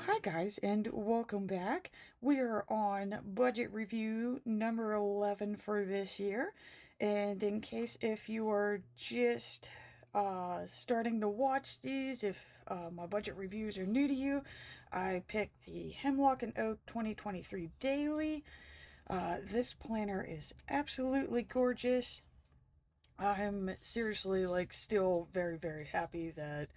Hi guys, and welcome back. We are on budget review number 11 for this year. And in case if you are just starting to watch these, if my budget reviews are new to you, I picked the Hemlock and Oak 2023 Daily. This planner is absolutely gorgeous. I'm seriously still very, very happy that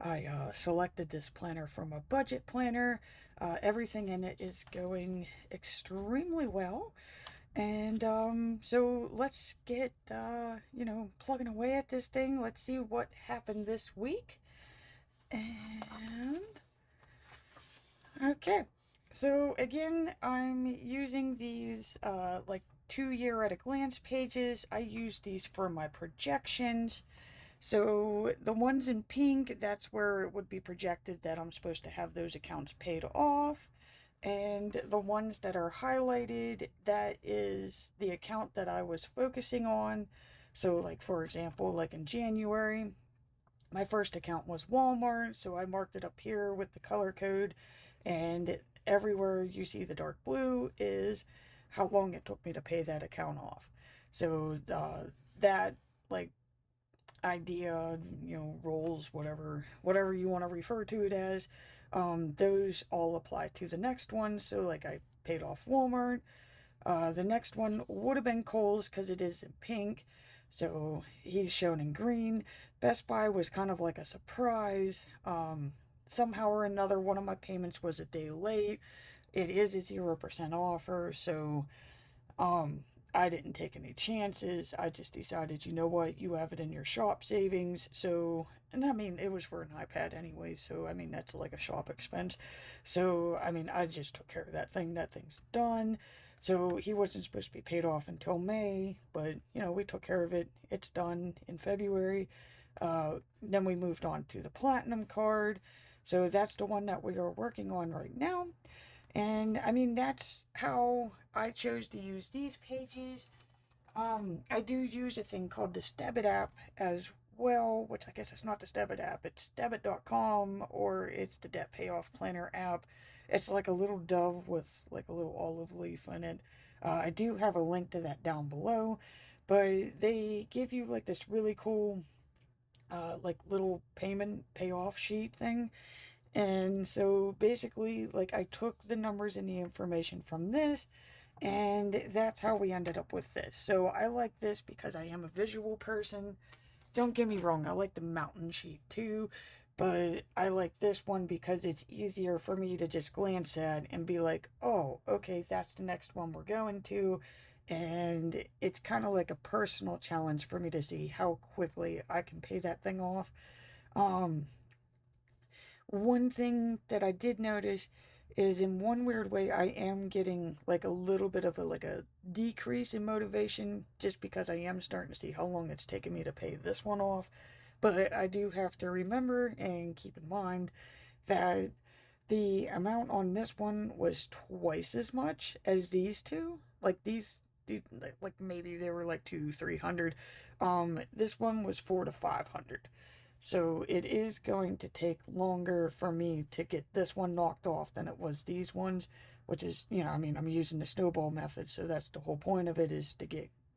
I selected this planner from a budget planner. Everything in it is going extremely well. And so let's get, plugging away at this thing. Let's see what happened this week. And, okay. So again, I'm using these, 2 year at a glance pages. I use these for my projections. So the ones in pink, that's where it would be projected that I'm supposed to have those accounts paid off. And the ones that are highlighted, that is the account that I was focusing on. So like for example, like in January, my first account was Walmart, so I marked it up here with the color code, and everywhere you see the dark blue is how long it took me to pay that account off. So that like idea, roles, whatever you want to refer to it as, those all apply to the next one. So like I paid off Walmart. The next one would have been Kohl's because it is in pink, so he's shown in green. Best Buy was kind of like a surprise. Somehow or another, one of my payments was a day late. It is a 0% offer, so I didn't take any chances. I just decided, you know what, you have it in your shop savings. So, and I mean, it was for an iPad anyway. So, I mean, that's like a shop expense. So, I mean, I just took care of that thing. That thing's done. So, he wasn't supposed to be paid off until May, but, we took care of it. It's done in February. Then we moved on to the Platinum card. So, that's the one that we are working on right now. And I mean, that's how I chose to use these pages. I do use a thing called the Stabit app as well, which I guess it's not the Stabit app. It's Stabit.com, or it's the Debt Payoff Planner app. It's like a little dove with like a little olive leaf in it. I do have a link to that down below, but they give you like this really cool little payment payoff sheet thing. And so basically, like, I took the numbers and the information from this, and that's how we ended up with this. So I like this because I am a visual person. Don't get me wrong, I like the mountain sheet too, but I like this one because it's easier for me to just glance at and be like, oh, okay, that's the next one we're going to. And it's kind of like a personal challenge for me to see how quickly I can pay that thing off. Um, One thing that I did notice is, in one weird way, I am getting like a little bit of a decrease in motivation just because I am starting to see how long it's taken me to pay this one off. But I do have to remember and keep in mind that the amount on this one was twice as much as these two. Like these like maybe they were like 200-300. This one was 400-500. So it is going to take longer for me to get this one knocked off than it was these ones, which is, I mean, I'm using the snowball method, so that's the whole point of it, is to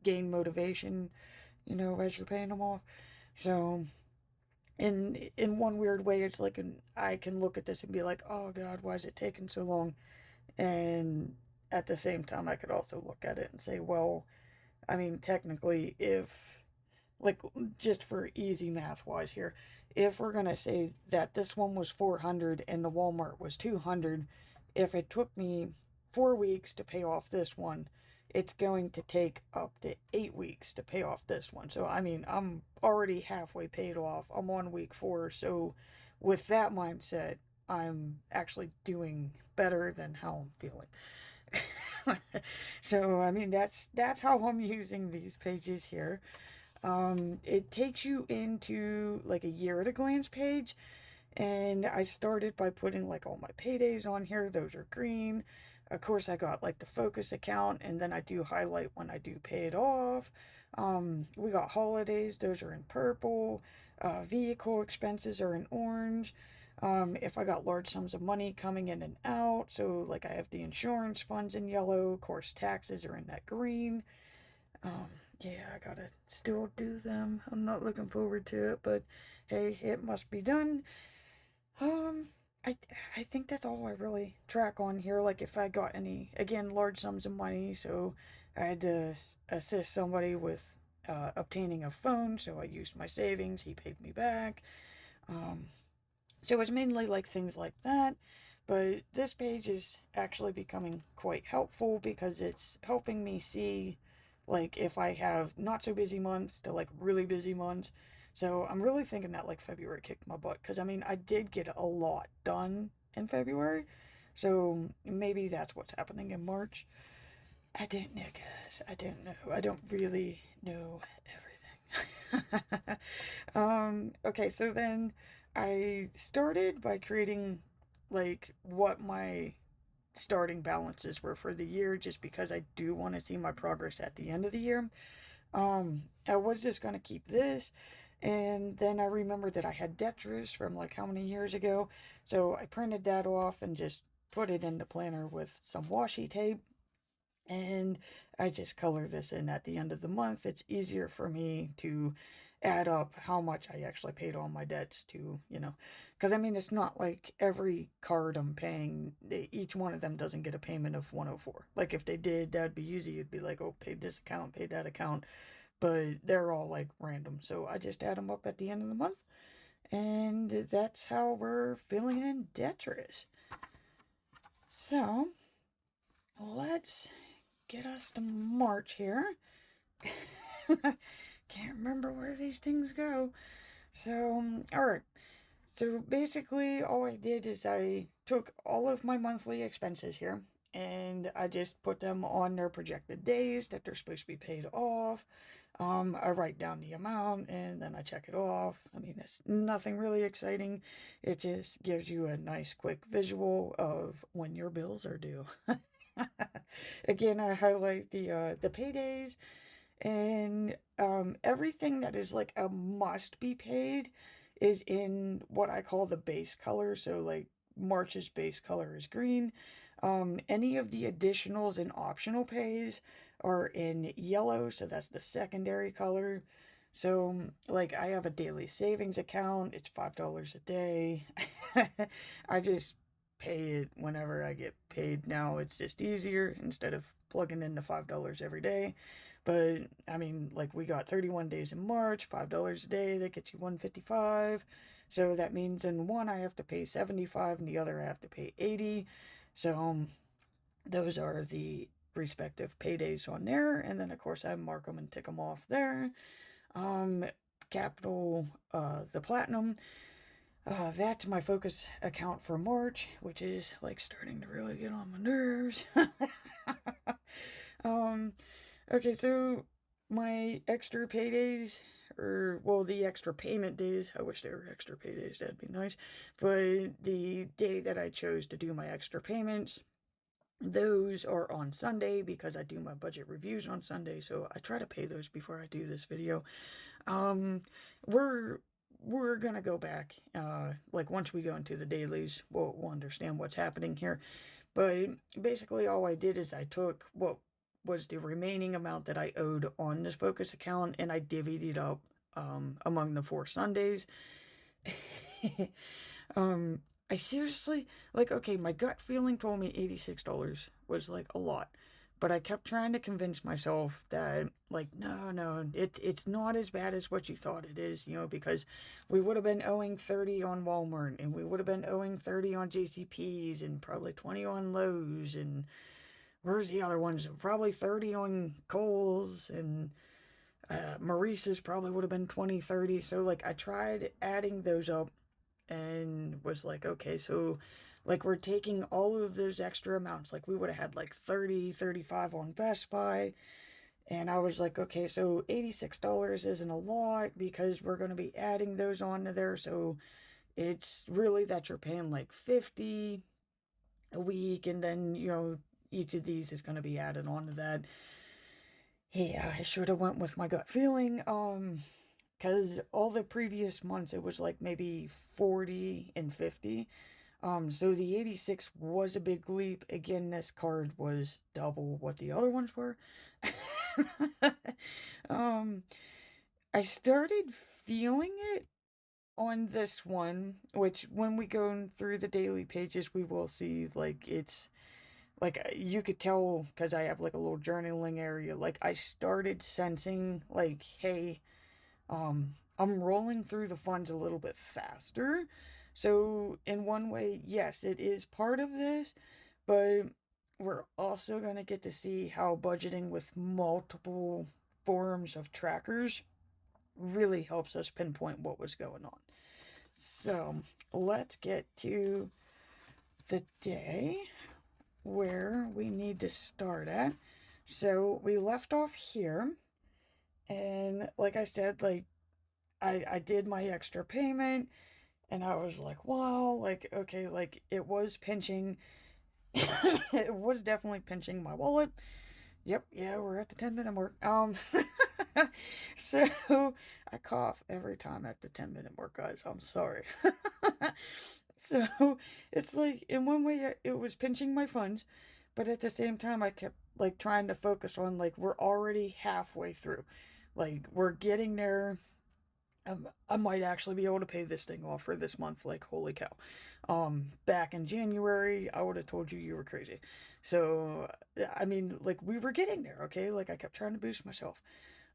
gain motivation, as you're paying them off. So in one weird way, it's like I can look at this and be like, oh God, why is it taking so long? And at the same time, I could also look at it and say, well, I mean, technically, if, like, just for easy math wise here, if we're going to say that this one was 400 and the Walmart was 200, if it took me 4 weeks to pay off this one, it's going to take up to 8 weeks to pay off this one. So, I mean, I'm already halfway paid off. I'm on week 4. So, with that mindset, I'm actually doing better than how I'm feeling. So, I mean, that's how I'm using these pages here. It takes you into like a year at a glance page, and I started by putting like all my paydays on here. Those are green. Of course, I got like the focus account, and then I do highlight when I do pay it off. We got holidays, those are in purple. Vehicle expenses are in orange. If I got large sums of money coming in and out, so like I have the insurance funds in yellow, of course taxes are in that green. Um, yeah, I gotta still do them. I'm not looking forward to it, but hey, it must be done. Um, I I think that's all I really track on here. Like if I got any, again, large sums of money, so I had to assist somebody with obtaining a phone, so I used my savings. He paid me back. Um, so it's mainly like things like that. But this page is actually becoming quite helpful because it's helping me see like if I have not so busy months to like really busy months. So I'm really thinking that like February kicked my butt because I mean I did get a lot done in February. So maybe that's what's happening in March. I don't know, guys. I don't know. I don't really know everything. Okay, so then I started by creating like what my starting balances were for the year just because I do want to see my progress at the end of the year. I was just going to keep this, and then I remembered that I had Detris from like how many years ago, so I printed that off and just put it in the planner with some washi tape, and I just color this in at the end of the month. It's easier for me to add up how much I actually paid on my debts to, because I mean, it's not like every card I'm paying, each one of them doesn't get a payment of 104. Like if they did, that'd be easy. It'd be like, oh, paid this account, paid that account, but they're all like random. So I just add them up at the end of the month, and that's how we're filling in Detris. So let's get us to March here. Can't remember where these things go. So, alright. So basically, all I did is I took all of my monthly expenses here and I just put them on their projected days that they're supposed to be paid off. I write down the amount and then I check it off. I mean, it's nothing really exciting. It just gives you a nice quick visual of when your bills are due. Again, I highlight the paydays and everything that is like a must be paid is in what I call the base color. So like March's base color is green. Any of the additionals and optional pays are in yellow, so that's the secondary color. So like I have a daily savings account. It's $5 a day. I just pay it whenever I get paid now. It's just easier instead of plugging in the $5 every day. But I mean, like we got 31 days in March, $5 a day, that gets you 155. So that means in one I have to pay 75 and the other I have to pay 80. So those are the respective paydays on there. And then of course I mark them and tick them off there. Capital, the platinum. That's my focus account for March, which is like starting to really get on my nerves. um, okay, so my extra paydays, or well, the extra payment days. I wish they were extra paydays. That'd be nice. But the day that I chose to do my extra payments, those are on Sunday because I do my budget reviews on Sunday. So I try to pay those before I do this video. Um, we're we're gonna go back. Like once we go into the dailies, we'll understand what's happening here. But basically, all I did is I took what was the remaining amount that I owed on this focus account, and I divvied it up among the 4 Sundays. um, I seriously, like, okay, my gut feeling told me $86 was like a lot. But I kept trying to convince myself that, like, no, it's not as bad as what you thought it is, because we would have been owing 30 on Walmart, and we would have been owing 30 on JCPenney's, and probably 20 on Lowe's, and where's the other ones? Probably 30 on Kohl's, and Maurice's probably would have been 20, 30. So, like, I tried adding those up and was like, okay, so like we're taking all of those extra amounts. Like we would have had like 30, 35 on Best Buy. And I was like, okay, so $86 isn't a lot because we're going to be adding those onto there. So it's really that you're paying like 50 a week. And then, each of these is going to be added onto that. Yeah, I should have went with my gut feeling. because all the previous months it was like maybe 40 and 50. So the 86 was a big leap. Again, this card was double what the other ones were. um, I started feeling it on this one, which when we go through the daily pages, we will see like it's like you could tell because I have like a little journaling area. Like I started sensing like, hey, I'm rolling through the funds a little bit faster. So, in one way, yes, it is part of this, but we're also going to get to see how budgeting with multiple forms of trackers really helps us pinpoint what was going on. So, let's get to the day where we need to start at. So, we left off here, and like I said, like I did my extra payment and I was like, wow, like, okay, like it was pinching, it was definitely pinching my wallet. Yep, yeah, we're at the 10-minute mark. So I cough every time at the 10-minute mark, guys. I'm sorry. So it's like, in one way, it was pinching my funds, but at the same time, I kept like trying to focus on like, we're already halfway through. Like, we're getting there. I might actually be able to pay this thing off for this month. Like, holy cow. Back in January, I would have told you you were crazy. So, I mean, like, we were getting there, okay? Like, I kept trying to boost myself.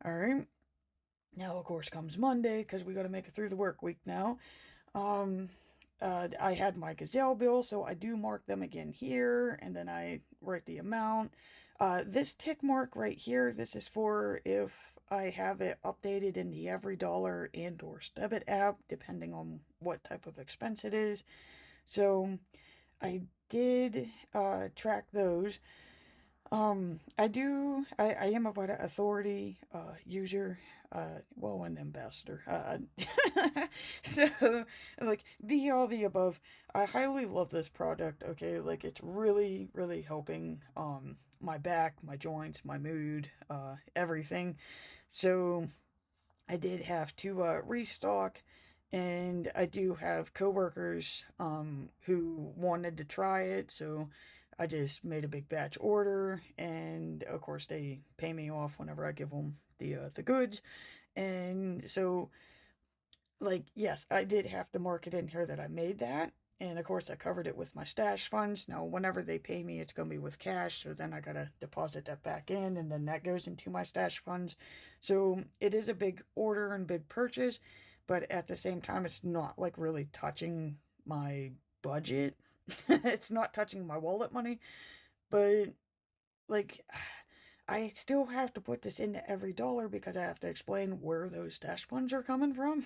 All right. Now, of course, comes Monday because we got to make it through the work week now. Um, I had my Gazelle bill, so I do mark them again here, and then I write the amount. This tick mark right here, this is for if I have it updated in the Every Dollar and or Debit app, depending on what type of expense it is. So I did track those. I am a Vita Authority user, well, an ambassador. So, like, all the above. I highly love this product, okay? Like, it's really, really helping, my back, my joints, my mood, everything. So, I did have to, restock, and I do have coworkers, who wanted to try it, so I just made a big batch order, and of course they pay me off whenever I give them the goods, and so like yes, I did have to mark it in here that I made that, and of course I covered it with my stash funds. Now whenever they pay me, it's gonna be with cash, so then I gotta deposit that back in, and then that goes into my stash funds. So it is a big order and big purchase, but at the same time, it's not like really touching my budget. It's not touching my wallet money, but like I still have to put this into every dollar because I have to explain where those stash funds are coming from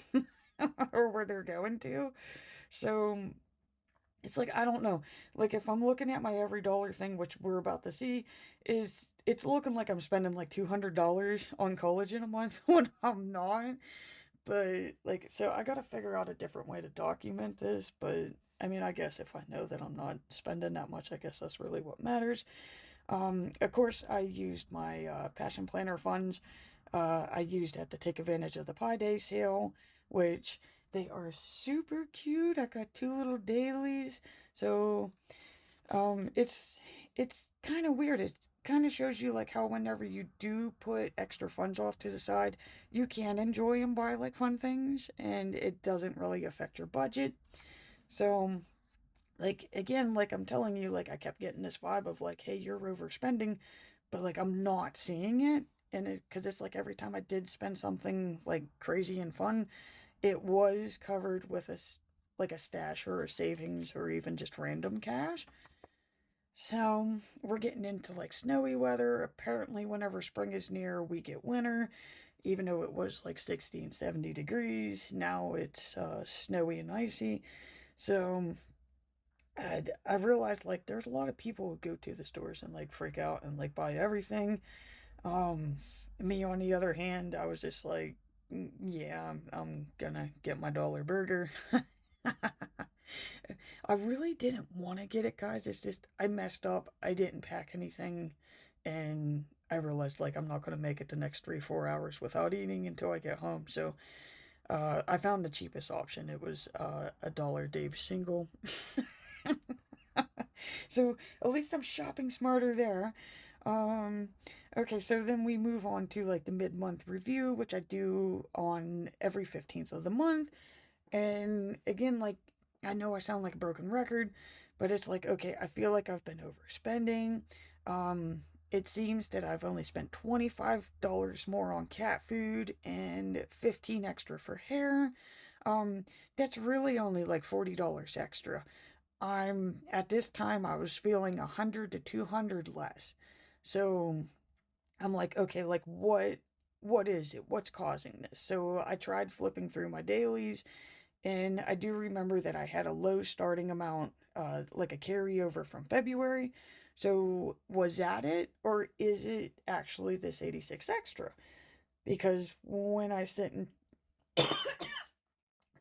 or where they're going to. So it's like I don't know. Like if I'm looking at my every dollar thing, which we're about to see, is it's looking like I'm spending like $200 on college in a month when I'm not. But like so I gotta figure out a different way to document this, but I mean I guess if I know that I'm not spending that much, I guess that's really what matters. Of course I used my passion planner funds. I used that to take advantage of the Pi Day sale, which they are super cute. I got two little dailies. So it's kind of weird. It kind of shows you like how whenever you do put extra funds off to the side, you can enjoy and buy like fun things, and it doesn't really affect your budget. So like again, like I'm telling you, like I kept getting this vibe of like, hey, you're overspending, but like I'm not seeing it, and it because it's like every time I did spend something like crazy and fun, it was covered with like a stash or a savings or even just random cash. So we're getting into like snowy weather. Apparently, whenever spring is near, we get winter. Even though it was like 60 and 70 degrees, now it's snowy and icy. So I realized like there's a lot of people who go to the stores and like freak out and like buy everything. Um, Me on the other hand, I was just like, yeah, I'm gonna get my dollar burger." I really didn't want to get it, guys. It's just I messed up. I didn't pack anything, and I realized like I'm not going to make it the next 3-4 hours without eating until I get home. So I found the cheapest option. It was a Dollar Dave single. So at least I'm shopping smarter there. Um, okay, so then we move on to like the mid-month review, which I do on every 15th of the month. And again, like, I know I sound like a broken record, but it's like, okay, I feel like I've been overspending. Um, it seems that I've only spent $25 more on cat food and 15 extra for hair. That's really only like $40 extra. At this time I was feeling 100 to 200 less. So I'm like, okay, like what is it? What's causing this? So I tried flipping through my dailies, and I do remember that I had a low starting amount, like a carryover from February. So was that it, or is it actually this 86 extra? Because when I sit and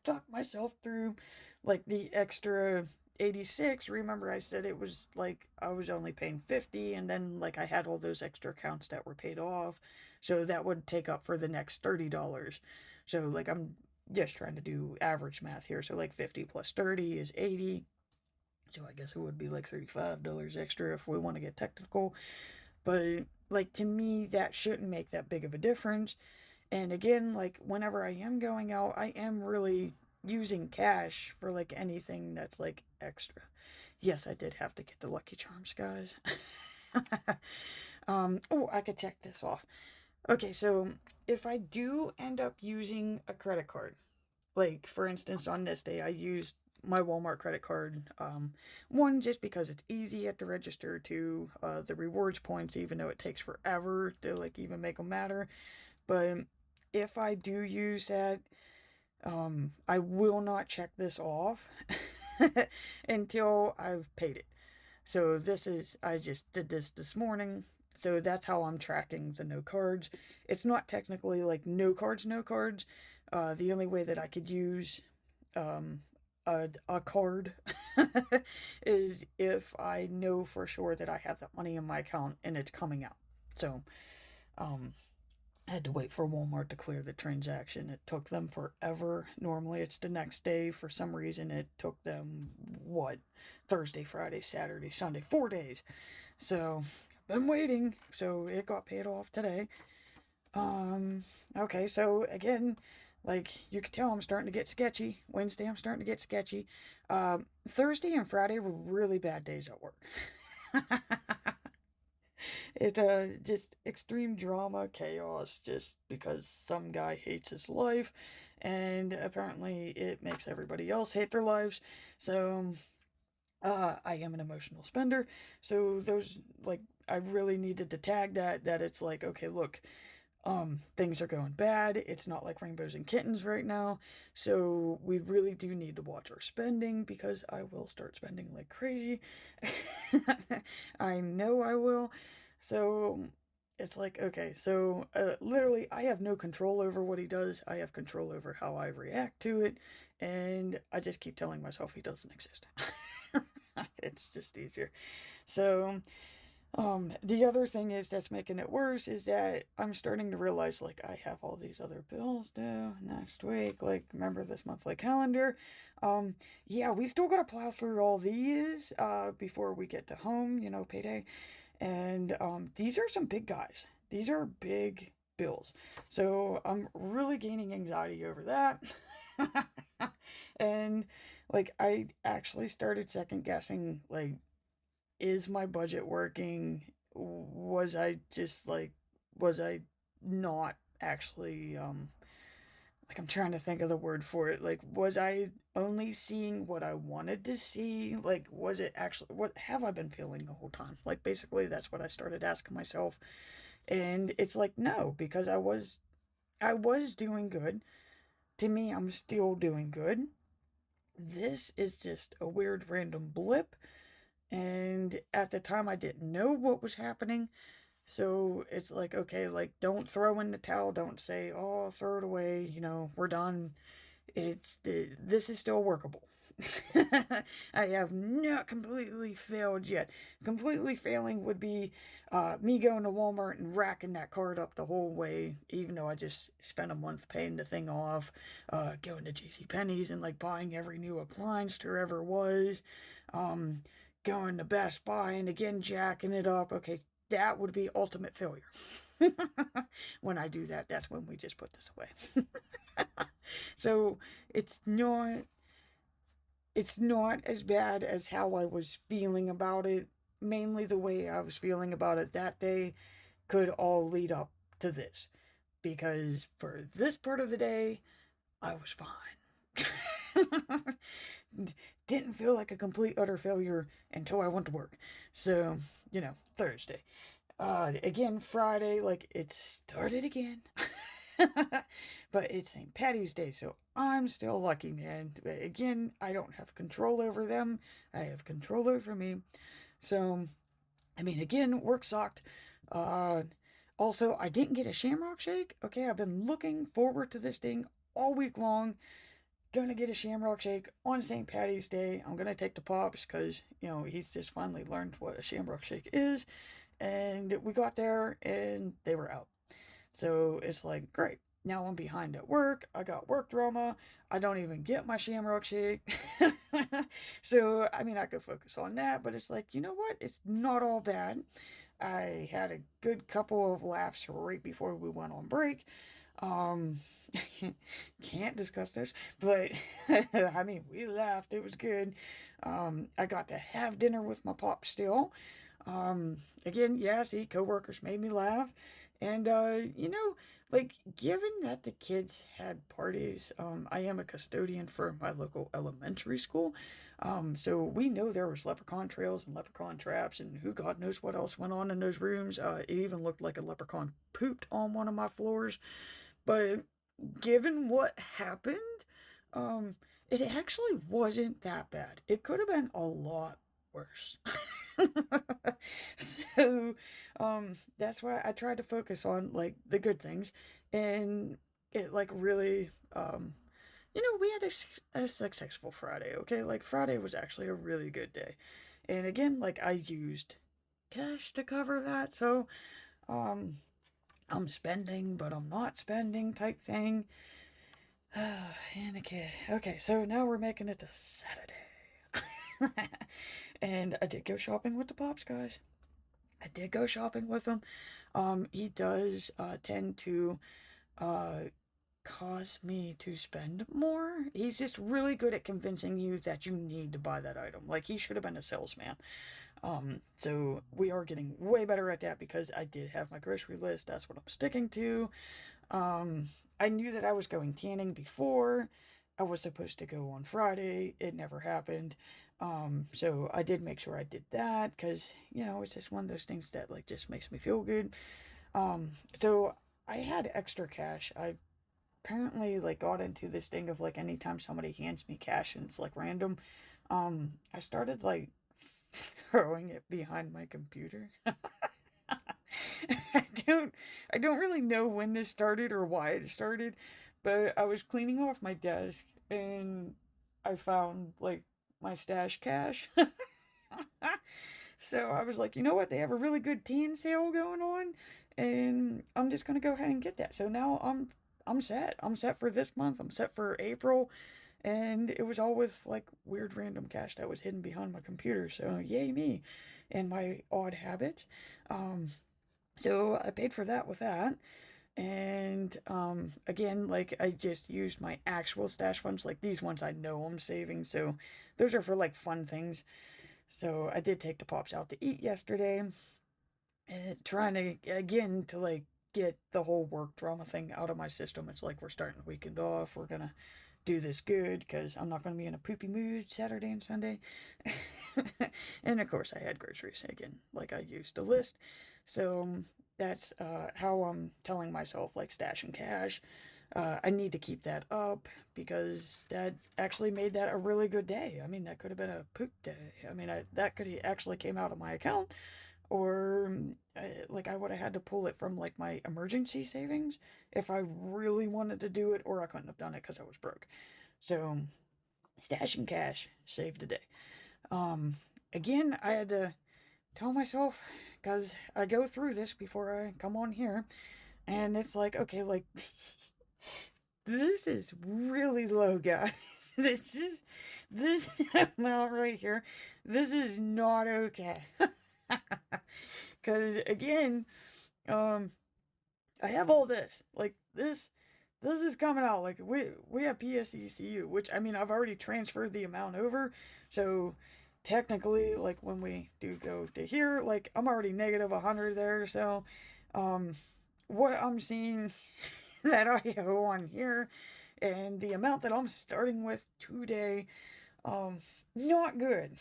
talk myself through like the extra 86, remember I said it was like I was only paying 50, and then like I had all those extra accounts that were paid off, so that would take up for the next $30. So like I'm just trying to do average math here, so like 50 plus 30 is 80, so I guess it would be like $35 extra if we want to get technical. But like to me that shouldn't make that big of a difference. And again, like whenever I am going out, I am really using cash for like anything that's like extra. Yes, I did have to get the Lucky Charms, guys. Oh, I could check this off. Okay, so if I do end up using a credit card, like for instance on this day I used my Walmart credit card. One, just because it's easy at the register. Two, the rewards points, even though it takes forever to like even make them matter. But if I do use that, I will not check this off until I've paid it. So I just did this morning. So that's how I'm tracking the no cards. It's not technically like no cards, no cards. The only way that I could use um, a card is if I know for sure that I have that money in my account and it's coming out. So, um, I had to wait for Walmart to clear the transaction. It took them forever. Normally it's the next day. For some reason, it took them, what, Thursday, Friday, Saturday, Sunday, 4 days. So, been waiting. So, it got paid off today. Okay, so again, like you could tell I'm starting to get sketchy. Wednesday, I'm starting to get sketchy. Thursday and Friday were really bad days at work. It just extreme drama, chaos, just because some guy hates his life, and apparently it makes everybody else hate their lives. So I am an emotional spender. So those like I really needed to tag that it's like, okay, look, things are going bad. It's not like rainbows and kittens right now. So we really do need to watch our spending, because I will start spending like crazy. I know I will. So it's like, okay, so literally I have no control over what he does. I have control over how I react to it. And I just keep telling myself he doesn't exist. It's just easier. So, the other thing is that's making it worse is that I'm starting to realize like I have all these other bills due next week. Like, remember this monthly calendar? Yeah, we still gotta plow through all these before we get to home, payday. And these are some big guys. These are big bills. So I'm really gaining anxiety over that. And like I actually started second guessing, like, is my budget working? Was I not actually like, I'm trying to think of the word for it. Like, was I only seeing what I wanted to see? Like, was it actually, what have I been feeling the whole time? Like, basically that's what I started asking myself. And it's like, no, because I was doing good. To me, I'm still doing good. This is just a weird random blip, and at the time I didn't know what was happening. So it's like, okay, like, don't throw in the towel, don't say, oh, throw it away, we're done. This is still workable. I have not completely failed yet. Completely failing would be me going to Walmart and racking that card up the whole way, even though I just spent a month paying the thing off, going to JCPenney's and like buying every new appliance there ever was, um, going to Best Buy and again jacking it up. Okay, that would be ultimate failure. When I do that, that's when we just put this away. So it's not it's not as bad as how I was feeling about it. Mainly the way I was feeling about it that day could all lead up to this. Because for this part of the day, I was fine. Didn't feel like a complete utter failure until I went to work. So, Thursday. Again, Friday, like it started again. But it's St. Patty's Day, so I'm still lucky, man. Again, I don't have control over them. I have control over me. So, I mean, again, work sucked. Uh, Also, I didn't get a Shamrock Shake. Okay, I've been looking forward to this thing all week long. Gonna get a Shamrock Shake on St. Patty's Day. I'm gonna take the Pops because, he's just finally learned what a Shamrock Shake is. And we got there and they were out. So it's like, great. Now I'm behind at work. I got work drama. I don't even get my Shamrock Shake. So, I mean, I could focus on that, but it's like, you know what? It's not all bad. I had a good couple of laughs right before we went on break. Um, can't discuss this, but I mean, we laughed. It was good. I got to have dinner with my pop still. Again, yeah, see, coworkers made me laugh. And, like, given that the kids had parties, I am a custodian for my local elementary school. So we know there was leprechaun trails and leprechaun traps and who God knows what else went on in those rooms. It even looked like a leprechaun pooped on one of my floors. But given what happened, um, it actually wasn't that bad. It could have been a lot worse. So, that's why I tried to focus on like the good things, and it like really, we had a successful Friday. Okay, like Friday was actually a really good day, and again, like I used cash to cover that, so um, I'm spending, but I'm not spending type thing. And okay, so now we're making it to Saturday. And I did go shopping with the Pops, guys. I did go shopping with him. He does tend to uh, cause me to spend more. He's just really good at convincing you that you need to buy that item. Like, he should have been a salesman. So we are getting way better at that because I did have my grocery list. That's what I'm sticking to. I knew that I was going tanning before. I was supposed to go on Friday. It never happened. So I did make sure I did that because, it's just one of those things that like just makes me feel good. So I had extra cash. I apparently like got into this thing of like anytime somebody hands me cash and it's like random, I started like throwing it behind my computer. don't I don't really know when this started or why it started, but I was cleaning off my desk and I found like my stash cash. So I was like, you know what? They have a really good teen sale going on, and I'm just gonna go ahead and get that. So now I'm set. I'm set for this month. I'm set for April, and it was all with like weird random cash that was hidden behind my computer. So yay me, and my odd habits. So I paid for that with that. And again, like I just used my actual stash funds, like these ones I know I'm saving, so those are for like fun things. So I did take the Pops out to eat yesterday, and trying to again to like get the whole work drama thing out of my system. It's like we're starting the weekend off. We're gonna do this good because I'm not gonna be in a poopy mood Saturday and Sunday. And of course, I had groceries again, like I used a list. So that's how I'm telling myself like stash and cash. I need to keep that up because that actually made that a really good day. I mean, that could have been a poop day. I mean, that could have actually came out of my account, or like I would have had to pull it from like my emergency savings if I really wanted to do it, or I couldn't have done it because I was broke. So stashing cash saved the day. Um, Again, I had to tell myself, because I go through this before I come on here, and it's like, okay, like, this is really low, guys. This amount right here, this is not okay. Because, again, um, I have all this. Like, this is coming out. Like, we have PSECU, which, I mean, I've already transferred the amount over, so technically, like, when we do go to here, like, I'm already negative 100 there, so, um, what I'm seeing that I owe on here and the amount that I'm starting with today, um, not good.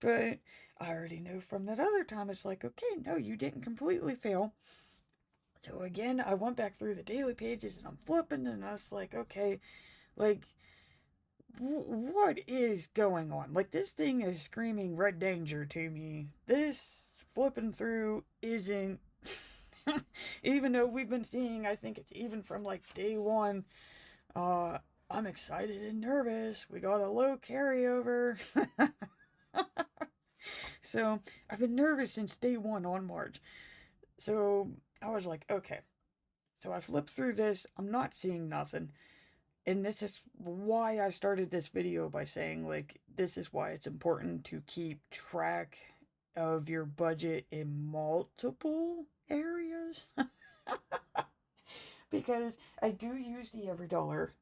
But I already know from that other time, it's like, okay, no, you didn't completely fail. So again, I went back through the daily pages and I'm flipping, and I was like, okay, like, what is going on? Like, this thing is screaming red danger to me. This flipping through isn't. Even though we've been seeing, I think it's even from like day one, uh, I'm excited and nervous. We got a low carryover. So I've been nervous since day one on March. So I was like, okay. So I flipped through this. I'm not seeing nothing. And this is why I started this video by saying, like, this is why it's important to keep track of your budget in multiple areas. Because I do use the Every Dollar,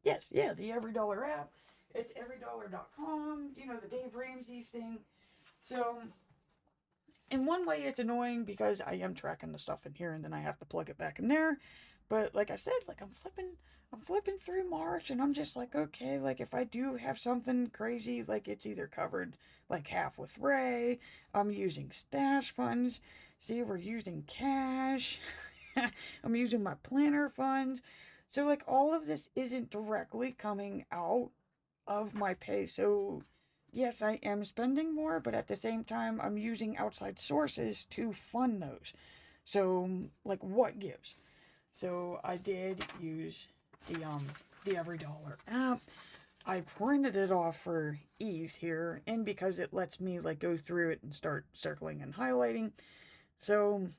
yes, yeah, the Every Dollar app. It's everydollar.com, you know, the Dave Ramsey thing. So, in one way, it's annoying because I am tracking the stuff in here and then I have to plug it back in there. But like I said, like I'm flipping through March and I'm just like, okay, like if I do have something crazy, like it's either covered like half with Ray, I'm using stash funds. See, we're using cash. I'm using my planner funds. So like all of this isn't directly coming out of my pay. So yes, I am spending more, but at the same time, I'm using outside sources to fund those. So, like, what gives? So I did use the Every Dollar app. I printed it off for ease here, and because it lets me like go through it and start circling and highlighting. So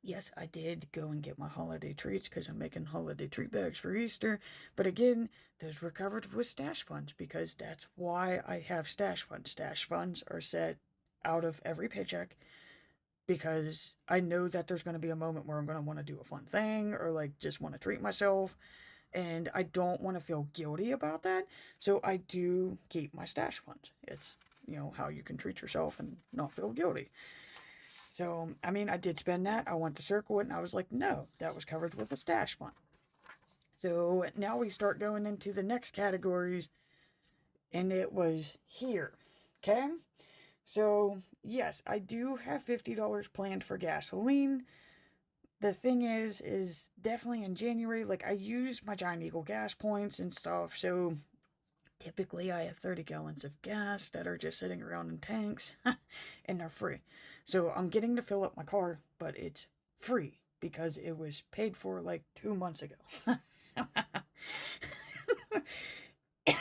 yes, I did go and get my holiday treats because I'm making holiday treat bags for Easter. But again, those were covered with stash funds because that's why I have stash funds. Stash funds are set out of every paycheck because I know that there's going to be a moment where I'm going to want to do a fun thing or like just want to treat myself. And I don't want to feel guilty about that. So I do keep my stash funds. It's, you know, how you can treat yourself and not feel guilty. So, I mean, I did spend that. I went to circle it and I was like, no, that was covered with a stash fund. So now we start going into the next categories, and it was here. Okay? So, yes, I do have $50 planned for gasoline. The thing is definitely in January, like I use my Giant Eagle gas points and stuff, so typically I have 30 gallons of gas that are just sitting around in tanks, and they're free. So I'm getting to fill up my car, but it's free because it was paid for like 2 months ago.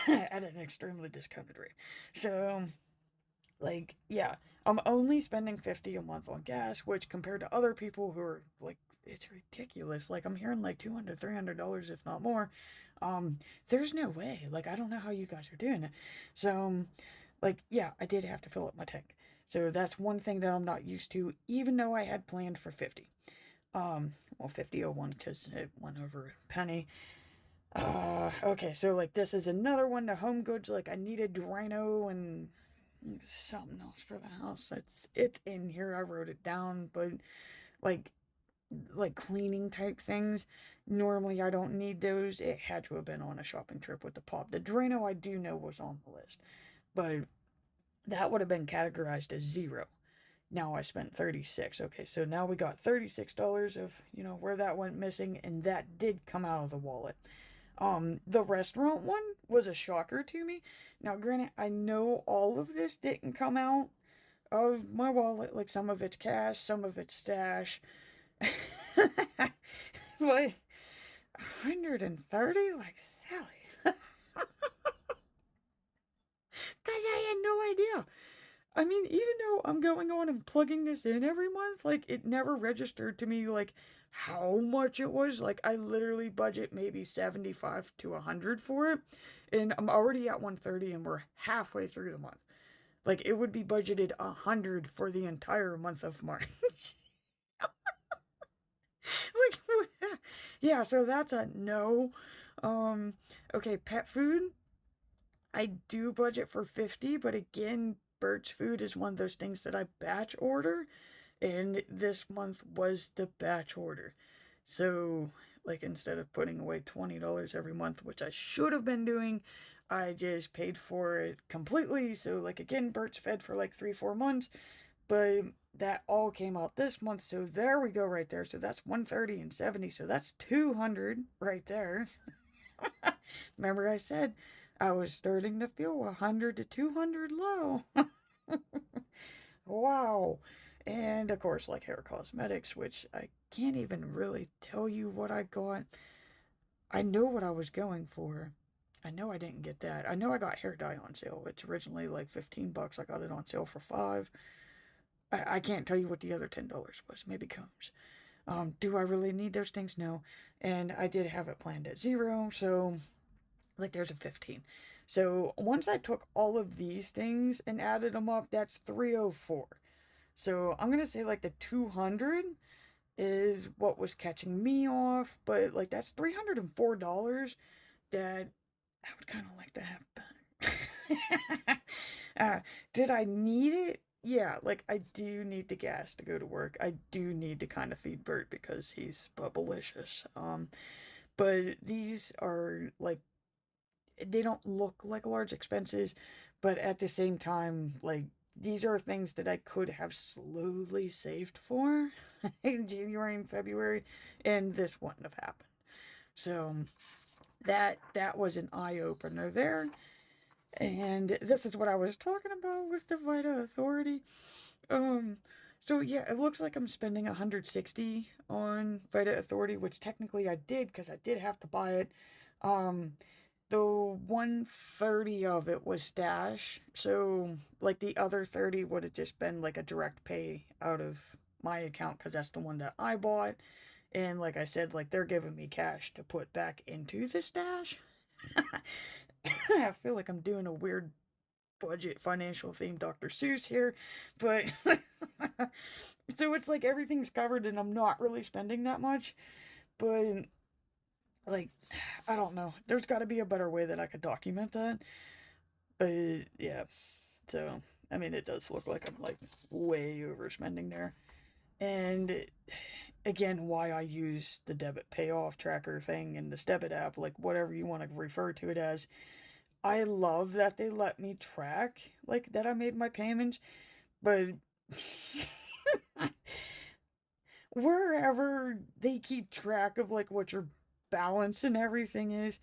At an extremely discounted rate. So, like, yeah, I'm only spending 50 a month on gas, which compared to other people who are like, it's ridiculous. Like, I'm hearing like $200, $300, if not more. There's no way. Like, I don't know how you guys are doing it. So, like, yeah, I did have to fill up my tank. So that's one thing that I'm not used to, even though I had planned for 50. Well, 50.01 because it went over a penny. Okay, so like this is another one to Home Goods. Like I needed Drano and something else for the house. It's in here. I wrote it down, but like cleaning type things. Normally I don't need those. It had to have been on a shopping trip with the pop. The Drano I do know was on the list, but that would have been categorized as zero. Now I spent 36. Okay, so now we got $36 of, you know, where that went missing, and that did come out of the wallet. The restaurant one was a shocker to me. Now, granted, I know all of this didn't come out of my wallet. Like, some of it's cash, some of it's stash. But 130? Like, Sally. Because I had no idea. I mean, even though I'm going on and plugging this in every month, like, it never registered to me, like, how much it was. Like, I literally budget maybe 75 to 100 for it, and I'm already at 130, and we're halfway through the month. Like, it would be budgeted 100 for the entire month of March. Like, yeah, so that's a no. Um, okay, pet food. I do budget for 50, but again, Bert's Food is one of those things that I batch order, and this month was the batch order. So, like, instead of putting away $20 every month, which I should have been doing, I just paid for it completely. So, like, again, Bert's fed for like 3, 4 months, but that all came out this month. So, there we go, right there. So, that's 130 and 70. So, that's 200 right there. Remember, I said I was starting to feel 100 to 200 low. Wow. And of course, like hair cosmetics, which I can't even really tell you what I got. I know what I was going for. I know I didn't get that. I know I got hair dye on sale. It's originally like 15 bucks. I got it on sale for 5. I can't tell you what the other $10 was. Maybe combs. Do I really need those things? No. And I did have it planned at 0, so like there's a 15. So once I took all of these things and added them up, that's 304. So I'm gonna say like the 200 is what was catching me off, but like that's $304 that I would kind of like to have back. Did I need it? Yeah, like I do need the gas to go to work. I do need to kind of feed Bert because he's bubblicious. But these are like they don't look like large expenses, but at the same time, like these are things that I could have slowly saved for in January and February, and this wouldn't have happened. So that was an eye opener there. And this is what I was talking about with the Vita Authority. Um, so yeah, it looks like I'm spending 160 on Vita Authority, which technically I did because I did have to buy it. Um, the 130 of it was stash, so like the other 30 would have just been like a direct pay out of my account because that's the one that I bought. And like I said, like they're giving me cash to put back into the stash. I feel like I'm doing a weird budget financial theme Dr. Seuss here, but so it's like everything's covered and I'm not really spending that much, but like I don't know. There's got to be a better way that I could document that. But yeah, so I mean, it does look like I'm like way overspending there. And again, why I use the debit payoff tracker thing and the debit app, like whatever you want to refer to it as. I love that they let me track like that I made my payments, but wherever they keep track of like what your balance and everything is,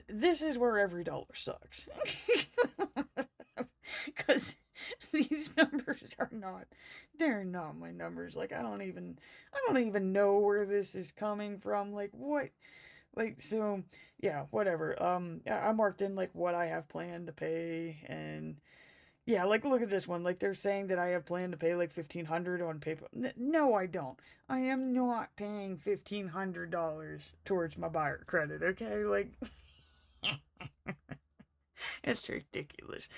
this is where every dollar sucks. Because these numbers are not, they're not my numbers. Like I don't even know where this is coming from. Like what, like so yeah, whatever. I marked in like what I have planned to pay, and yeah, like look at this one. Like they're saying that I have planned to pay like 1,500 on PayPal. No, I don't. I am not paying $1,500 towards my buyer credit. Okay, like it's ridiculous,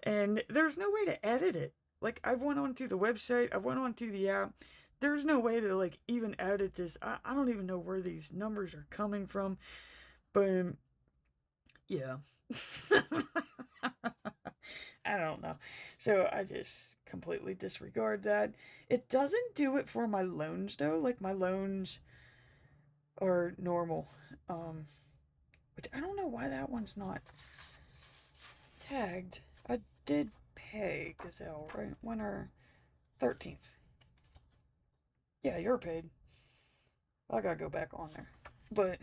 and there's no way to edit it. Like I've went onto the website, I've went onto the app. There's no way to like even edit this. I don't even know where these numbers are coming from, but yeah. I don't know. So I just completely disregard that. It doesn't do it for my loans though. Like my loans are normal. Which I don't know why that one's not tagged. I did pay Gazelle, right? Winter 13th. Yeah, you're paid. I gotta go back on there. But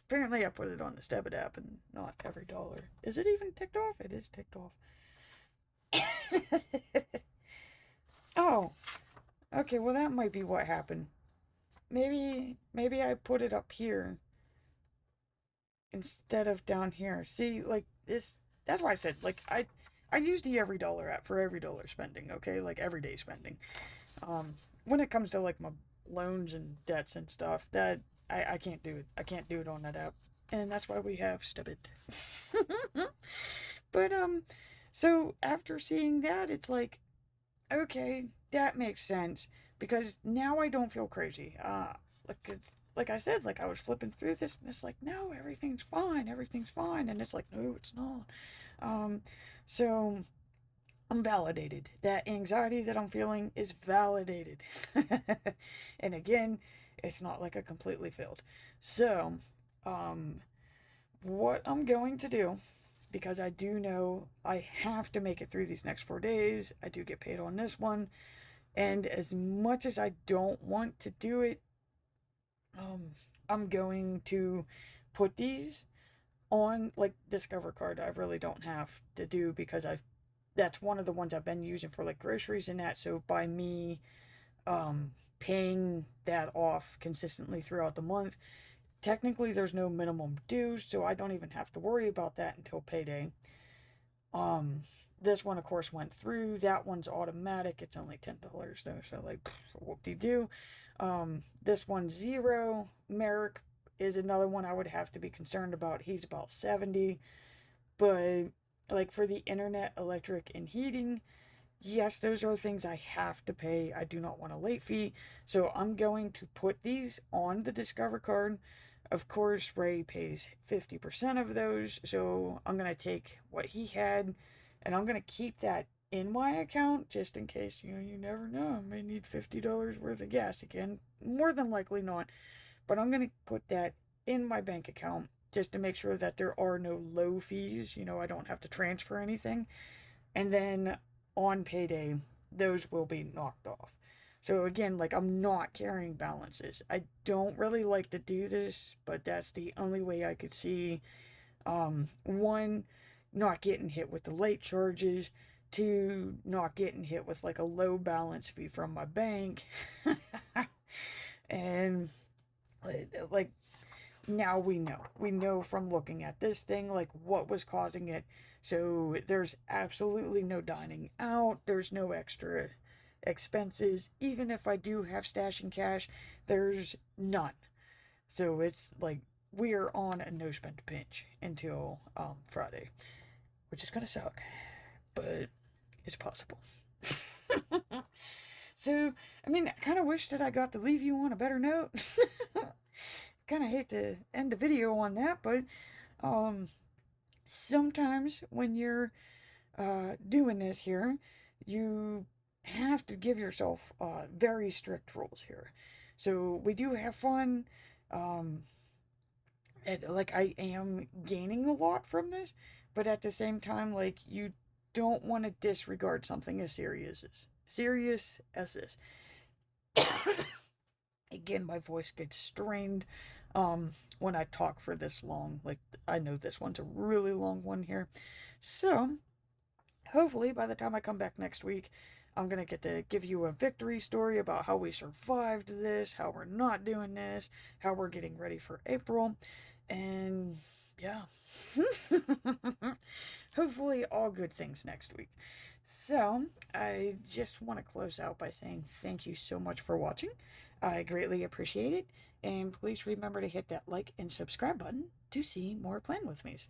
apparently I put it on the Debit app and not every dollar. Is it even ticked off? It is ticked off. Oh. Okay, well that might be what happened. maybe I put it up here instead of down here. See, like this, that's why I said, like, I use the every dollar app for every dollar spending, okay? Like everyday spending. When it comes to like my loans and debts and stuff, that I can't do it. I can't do it on that app. And that's why we have Stubit. But so after seeing that, it's like, okay, that makes sense because now I don't feel crazy. Like like I said, like I was flipping through this and it's like, no, everything's fine, and it's like, no, it's not. Um, so I'm validated. That anxiety that I'm feeling is validated. And again, it's not like I completely failed. So, um, what I'm going to do, because I do know I have to make it through these next 4 days, I do get paid on this one, and as much as I don't want to do it, I'm going to put these on like Discover card. I really don't have to do because that's one of the ones I've been using for like groceries and that. So by me paying that off consistently throughout the month, technically there's no minimum due, so I don't even have to worry about that until payday. Um this one of course went through. That one's automatic. It's only $10 though, so like whoop-de-doo. This one's zero. Merrick is another one I would have to be concerned about. He's about 70. But like for the internet, electric, and heating, yes, those are things I have to pay. I do not want a late fee. So I'm going to put these on the Discover card. Of course, Ray pays 50% of those. So I'm going to take what he had and I'm going to keep that in my account just in case, you never know. I may need $50 worth of gas again. More than likely not. But I'm going to put that in my bank account just to make sure that there are no low fees. I don't have to transfer anything. And then on payday, those will be knocked off. So again, like I'm not carrying balances. I don't really like to do this, but that's the only way I could see. One, not getting hit with the late charges. Two, not getting hit with like a low balance fee from my bank. And like now we know from looking at this thing like what was causing it. So there's absolutely no dining out, there's no extra expenses. Even if I do have stashing cash, there's none. So it's like we're on a no spend pinch until Friday, which is gonna suck, but it's possible. So I mean, I kind of wish that I got to leave you on a better note. Kind of hate to end the video on that, but sometimes when you're doing this here, you have to give yourself very strict rules here. So we do have fun. Um, and, like I am gaining a lot from this, but at the same time, like you don't want to disregard something as serious as this. Again, my voice gets strained when I talk for this long. Like I know this one's a really long one here. So hopefully by the time I come back next week, I'm gonna get to give you a victory story about how we survived this, how we're not doing this, how we're getting ready for April, and yeah. Hopefully all good things next week. So I just want to close out by saying thank you so much for watching. I greatly appreciate it. And please remember to hit that like and subscribe button to see more Plan With Me's.